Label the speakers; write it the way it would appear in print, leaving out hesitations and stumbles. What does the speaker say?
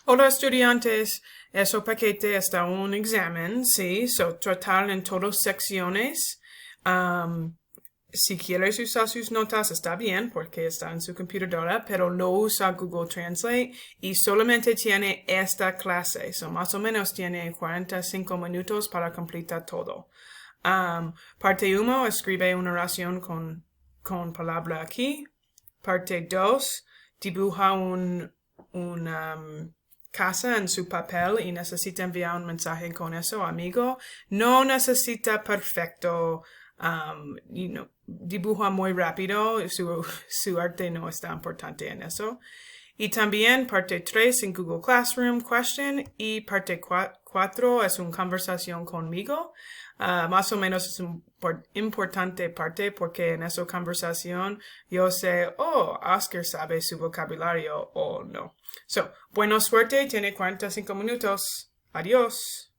Speaker 1: Hola estudiantes, eso paquete está un examen, sí, tratar en todas secciones. Si quieres usar sus notas está bien porque está en su computadora, pero no usa Google Translate y solamente tiene esta clase, más o menos tiene 45 minutos para completar todo. Parte 1, escribe una oración con palabra aquí. Parte 2, dibuja un casa en su papel y necesita enviar un mensaje con eso, amigo. No necesita perfecto, dibuja muy rápido, su arte no está importante en eso. Y también parte 3 en Google Classroom Question y parte 4 es una conversación conmigo. Más o menos es una importante parte porque en esa conversación yo sé, Oscar sabe su vocabulario o no. Buena suerte, tiene 45 minutos. Adiós.